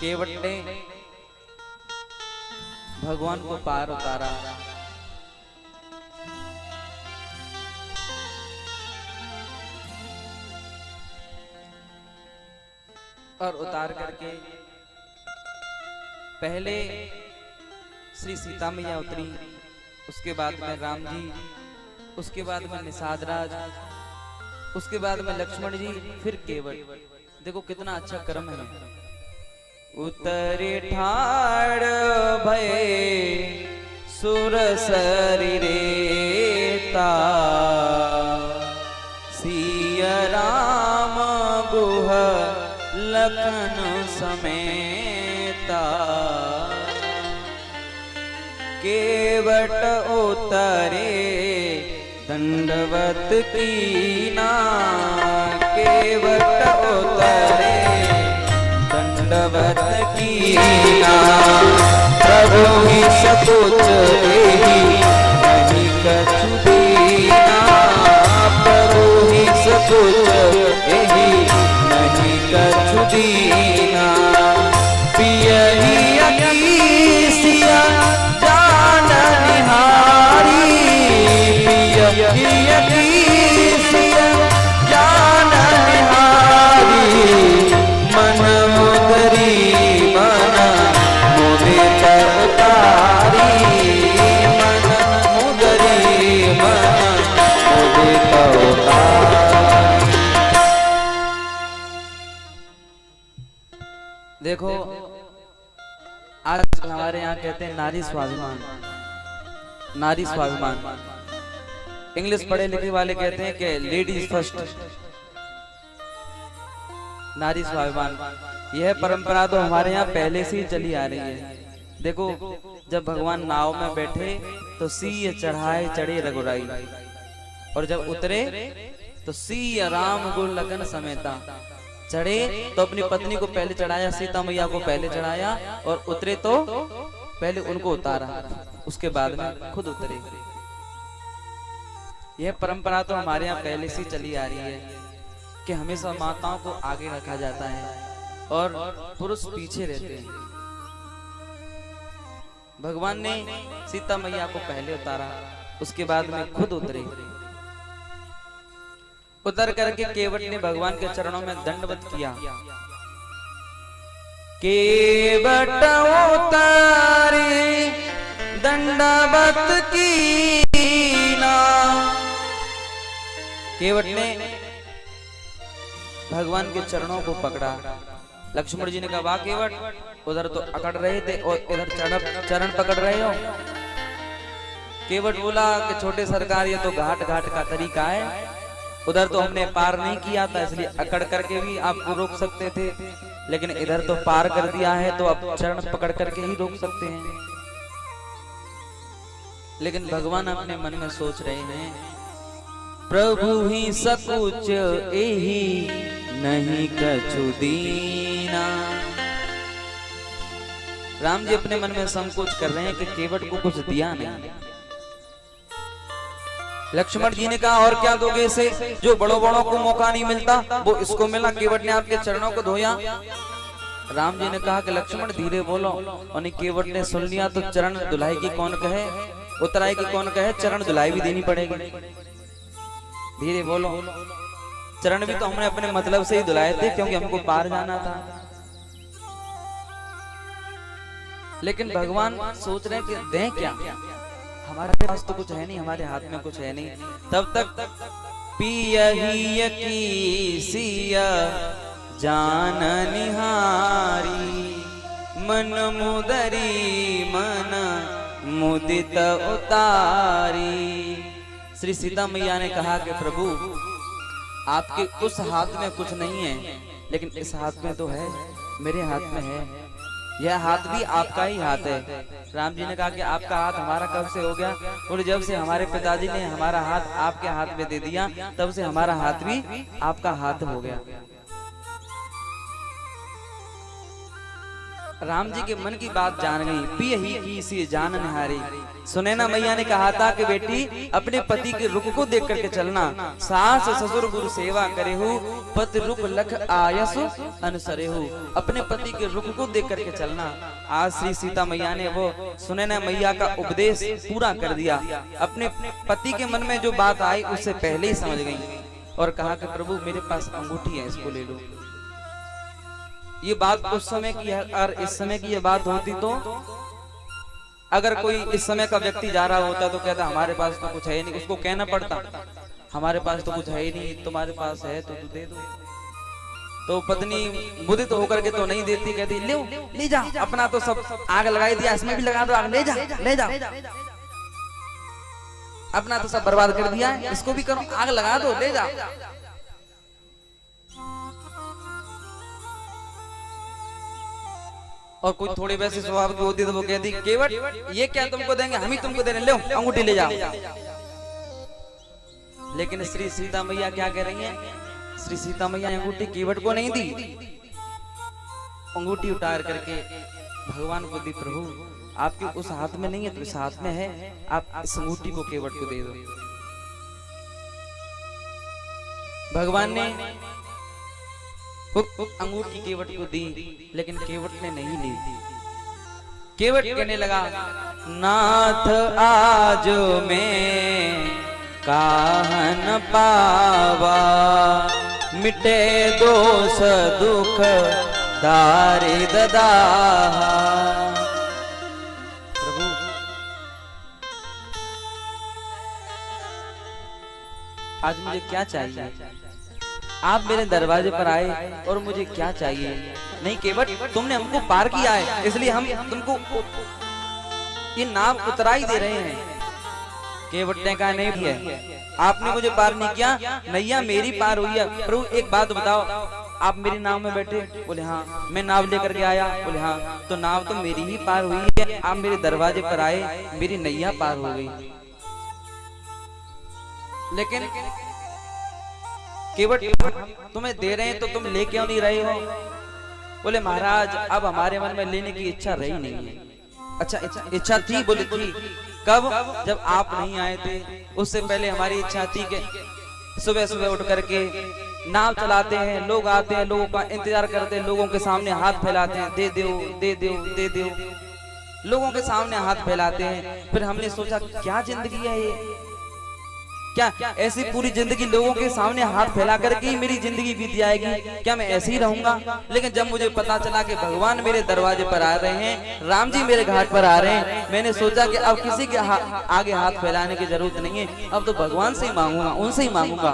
केवट ने भगवान को पार उतारा। और उतार करके पहले श्री सीता मैया उतरी, उसके बाद में राम जी, उसके बाद में निषाद राज, उसके बाद में लक्ष्मण जी, फिर केवट। देखो कितना अच्छा कर्म है। उतरे ठाड़ भय सुर शरीरेता, सिया राम गुह लखन समेता। केवट उतरे दंडवत कीना, केवट उतरे दंडवत कीना। प्रभु ही सकुच एहि नहीं कछु दीना, प्रभु ही सकुच एहि नहीं कछु दीना। पियहि अकीसिया जान निहारी, पियहि अकीसिया जान निहारी। मन मुदरी मन मुदित उतारी, मन मुदरी मन मुदित उतारी। देखो आज हमारे यहाँ कहते हैं नारी स्वाभिमान, नारी स्वाभिमान। इंग्लिश पढ़े लिखे वाले कहते हैं कि लेडीज फर्स्ट, नारी स्वाभिमान। यह परंपरा तो हमारे यहाँ पहले से ही चली आ रही है। देखो जब भगवान नाव में बैठे तो सिय चढ़ाए चढ़े रघुराई, और जब उतरे तो सिया राम गुण लगन समेता। चढ़े तो अपनी पत्नी को पहले चढ़ाया, सीता मैया को पहले चढ़ाया, और उतरे तो पहले उनको उतारा, उसके बाद में खुद उतरे। यह परंपरा तो हमारे यहाँ पहले से चली आ रही है कि हमेशा माताओं को आगे रखा जाता है और पुरुष पीछे रहते हैं। भगवान ने सीता मैया को पहले उतारा, उसके बाद में खुद उतरे। उतर करके केवट ने भगवान के चरणों में दंडवत किया। केवट उतारे दंडवत कीना। केवट ने भगवान के चरणों को पकड़ा। लक्ष्मण जी ने कहा, वाह केवट, उधर तो अकड़ रहे थे और इधर चरण पकड़ रहे हो। केवट बोला कि छोटे सरकार, ये तो घाट घाट का तरीका है, उधर तो हमने पार नहीं किया था, इसलिए अकड़ करके भी आपको रोक सकते थे, लेकिन इधर तो पार कर दिया है तो अब चरण पकड़ करके ही रोक सकते हैं। लेकिन भगवान अपने मन में सोच रहे हैं, प्रभु ही सकुच एहि नहीं कछु दीना। राम जी अपने मन में संकोच कर रहे हैं कि केवट को कुछ दिया नहीं। लक्ष्मण जी ने कहा, और क्या दोगे इसे, जो बड़ों बड़ों को मौका नहीं मिलता वो इसको मिला। केवट ने आपके चरणों को धोया। राम जी ने कहा कि लक्ष्मण धीरे बोलो, और केवट ने सुन लिया तो चरण धुलाई की कौन कहे, उतराई की कौन कहे, चरण धुलाई भी देनी पड़ेगी। धीरे बोलो, चरण भी तो हमने अपने मतलब से ही धुलाए थे, क्योंकि हमको पार जाना था। लेकिन भगवान सोच रहे हैं कि दें क्या, हमारे पास तो कुछ है नहीं, हमारे हाथ में कुछ है नहीं। तब तक पियहि अकीसिया जान निहारी, मन मुदरी मन मुदित उतारी। श्री सीता मैया ने कहा कि प्रभु, आपके उस हाथ में कुछ नहीं है, लेकिन इस हाथ में तो है, मेरे हाथ में है। यह हाथ भी आपका ही हाथ है। राम जी ने कहा कि आपका हाथ हमारा कब से हो गया, और जब से हमारे पिताजी ने हमारा हाथ आपके हाथ में दे दिया, तब से हमारा हाथ भी आपका हाथ हो गया। राम जी के मन की बात जान गई। पिय ही की सी जान निहारी। सुनैना मैया ने कहा था कि बेटी अपने पति के रुख को देख करके चलना। सास ससुर गुरु सेवा करे हो, पति रुख लख आयस अनुसरे हो। अपने पति के रुख को देख करके चलना। आज श्री सीता मैया ने वो सुनैना मैया का उपदेश पूरा कर दिया। अपने पति के मन में जो बात आई उससे पहले ही समझ गई और कहा कि प्रभु मेरे पास अंगूठी है, इसको ले लो। ये बात उस समय की है और इस समय की ये बात होती तो अगर कोई इस समय का व्यक्ति जा रहा होता तो कहता हमारे पास तो कुछ है नहीं, उसको कहना पड़ता हमारे पास तो कुछ है ही नहीं, तुम्हारे पास है तो तू दे दो। तो पत्नी मुदित होकर के तो नहीं देती, कहती ले जा, अपना तो सब आग लगाई दिया, इसमें भी लगा दो आग, ले जा, अपना तो सब बर्बाद कर दिया, इसको भी करो, आग लगा दो, ले जा। और कोई थोड़ी वैसे स्वभाव की होती तो वो कहती केवट ये क्या तुमको देंगे, हम ही तुमको दे रहे, लो अंगूठी ले जाओ। लेकिन श्री सीता मैया क्या कह रही हैं? श्री सीता मैया अंगूठी केवट को नहीं दी, अंगूठी उतार करके भगवान को दी। प्रभु आपके उस हाथ में नहीं है तो इस हाथ में है, आप इस अंगूठी को केवट को दे दो। भगवान ने अंगूठी केवट को दी, लेकिन केवट ने नहीं ली। केवट कहने लगा नाथ आज मैं काहन पावा, मिटे दोष दुख दारे ददाहा। प्रभु आज मुझे क्या चाहिए? आप मेरे दरवाजे पर आए और मुझे क्या चाहिए? नहीं केवट तुमने हमको पार किया है, इसलिए हम तुमको ये नाव उतरा ही दे रहे हैं। केवट ने कहा नहीं है, आपने मुझे पार नहीं किया, नैया मेरी पार हुई है। प्रभु एक बात बताओ, आप मेरी नाव में बैठे? बोले हाँ। मैं नाव लेकर के आया? बोले हाँ। तो नाव तो मेरी ही पार हुई है, आप मेरे दरवाजे पर आए, मेरी नैया पार हो गई। लेकिन केवट तुम्हें दे रहे हैं तो तुम ले क्यों नहीं रहे हो? बोले महाराज अब हमारे मन में लेने की इच्छा रही नहीं है। अच्छा इच्छा थी? बोले थी। कब? जब आप नहीं आए थे, उससे पहले हमारी इच्छा थी कि सुबह सुबह उठ करके नाव चलाते हैं, लोग आते हैं, लोगों का इंतजार करते हैं, लोगों के सामने हाथ फैलाते हैं, दे दो दे दो दे दो, लोगों के सामने हाथ फैलाते हैं। फिर हमने सोचा क्या जिंदगी है ये, क्या ऐसी पूरी जिंदगी लोगों के सामने हाथ फैला करके ही मेरी जिंदगी बीत जाएगी? क्या मैं ऐसे ही रहूंगा? लेकिन जब मुझे पता चला कि भगवान मेरे दरवाजे पर आ रहे हैं, राम जी मेरे घाट पर आ रहे हैं, मैंने सोचा कि अब किसी के आगे हाथ फैलाने की जरूरत नहीं है, अब तो भगवान से ही मांगूंगा, उनसे ही मांगूंगा।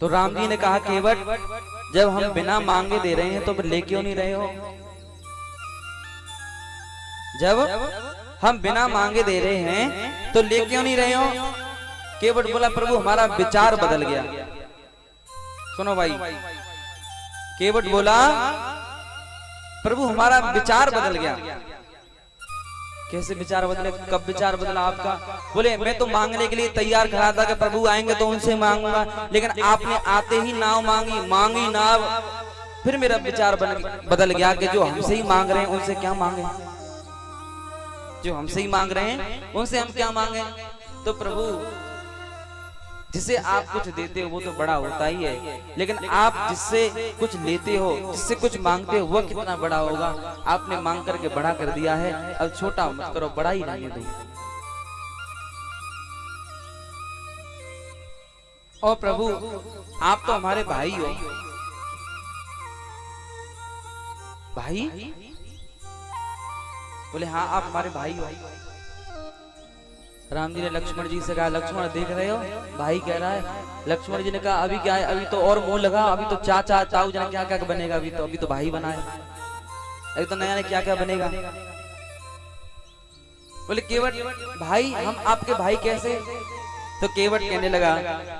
तो राम जी ने कहा केवट जब हम बिना मांगे दे रहे हैं तो ले क्यों नहीं रहे हो? जब हम बिना मांगे दे रहे हैं तो ले क्यों नहीं रहे हो? केवट बोला प्रभु हमारा विचार बदल गया। सुनो भाई, केवट बोला प्रभु हमारा विचार बदल गया। कैसे विचार बदले? कब विचार बदला आपका? बोले मैं तो मांगने के लिए तैयार खड़ा था कि प्रभु आएंगे तो उनसे मांगूंगा, लेकिन आपने आते ही नाव मांगी नाव, फिर मेरा विचार बदल गया कि जो हमसे ही मांग रहे हैं उनसे क्या मांगे, जो हमसे ही मांग रहे हैं उनसे हम क्या मांगे? तो प्रभु जिसे आप कुछ देते हो वो तो बड़ा होता ही है, लेकिन आप जिससे कुछ लेते हो, जिससे कुछ मांगते हो, वो कितना बड़ा होगा। आपने मांग करके बड़ा कर दिया है, अब छोटा मत करो, बड़ा ही रहने दो। और प्रभु आप तो हमारे भाई हो। भाई? बोले हाँ आप हमारे भाई हो। राम जी ने लक्ष्मण जी से कहा लक्ष्मण देख रहे हो भाई कह रहा है। लक्ष्मण जी ने कहा अभी क्या है, अभी तो और मोह लगा, अभी तो चाचा ताऊ जाने क्या क्या बनेगा, अभी तो भाई बना है, अभी तो नया ने क्या क्या बनेगा। बोले केवट भाई हम आपके भाई कैसे? तो केवट कहने लगा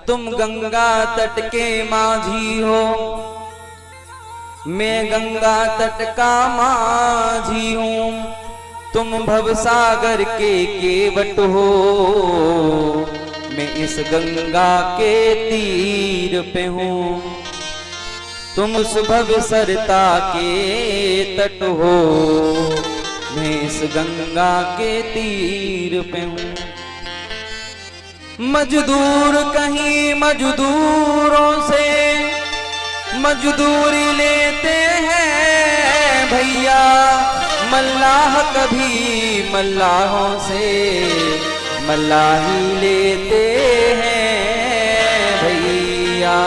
तुम गंगा तट के माझी हो, मैं गंगा तट का माझी हूँ, तुम भवसागर के केवट हो, मैं इस गंगा के तीर पे हूँ। तुम सुभग सरता के तट हो, मैं इस गंगा के तीर पे हूँ। मजदूर कहीं मजदूरों से मजदूरी लेते हैं भैया, मल्लाह कभी मल्लाहों से मल्लाही लेते हैं भैया।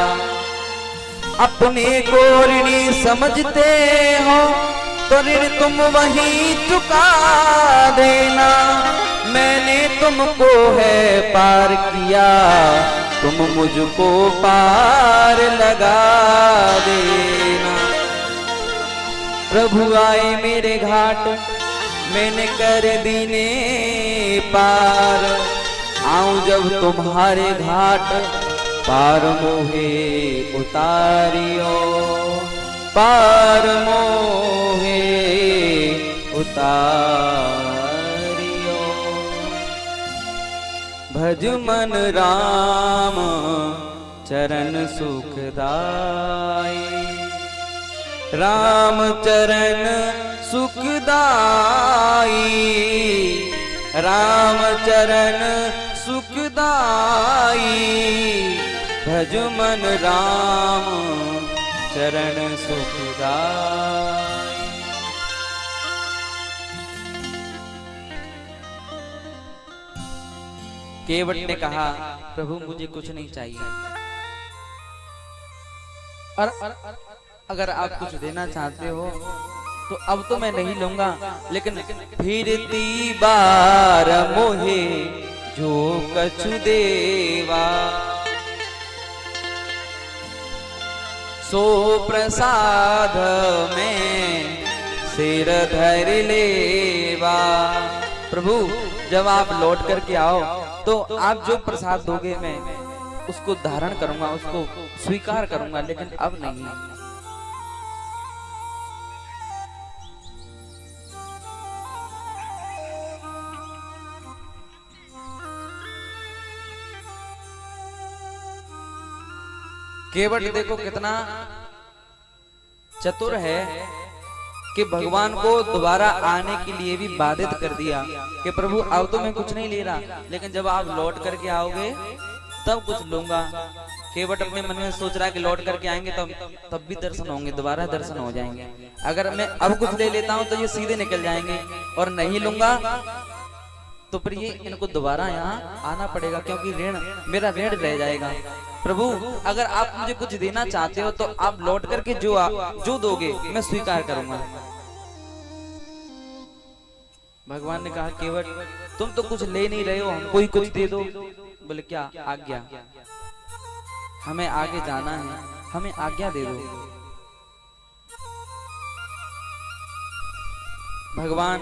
अपने को ऋणी समझते हो तो ऋण तुम वही चुका देना, मैंने तुमको है पार किया, तुम मुझको पार लगा देना। प्रभु आए मेरे घाट, मैंने कर दीने पार, आऊं जब तुम्हारे घाट, पार मोहे उतारियो, पार मोहे उतारियो। भज मन राम चरण सुखदाई, राम चरण सुखदाई, राम चरण सुखदाई। भज मन राम चरण सुखदाई। केवट ने कहा प्रभु मुझे कुछ नहीं चाहिए, और अगर आप कुछ देना चाहते हो तो अब तो मैं नहीं लूंगा, लेकिन फिरती बार मोहे जो कछु देवा, सो प्रसाद में सिर धर लेवा। प्रभु जब आप लौट करके आओ तो आप जो प्रसाद दोगे मैं उसको धारण करूंगा, उसको स्वीकार करूंगा, लेकिन अब नहीं। केवट देखो कितना चतुर है कि भगवान को दोबारा आने के लिए भी बाधित कर दिया कि प्रभु अब तो मैं कुछ नहीं ले रहा, लेकिन जब आप लौट करके आओगे तब कुछ लूंगा। केवट अपने मन में सोच रहा है कि लौट करके आएंगे तब भी दर्शन होंगे, दोबारा दर्शन हो जाएंगे। अगर मैं अब कुछ ले लेता हूं तो ये सीधे निकल जाएंगे, और नहीं लूंगा तो फिर ये इनको दोबारा यहाँ आना पड़ेगा, क्योंकि ऋण मेरा ऋण रह जाएगा। प्रभु अगर आप मुझे कुछ देना चाहते हो तो आप लौट करके जो दोगे मैं स्वीकार करूंगा। भगवान ने कहा केवट तुम तो कुछ ले नहीं रहे हो, हमको ही कुछ दे दो। बोले क्या आज्ञा, हमें आगे जाना है, हमें आज्ञा दे दो। भगवान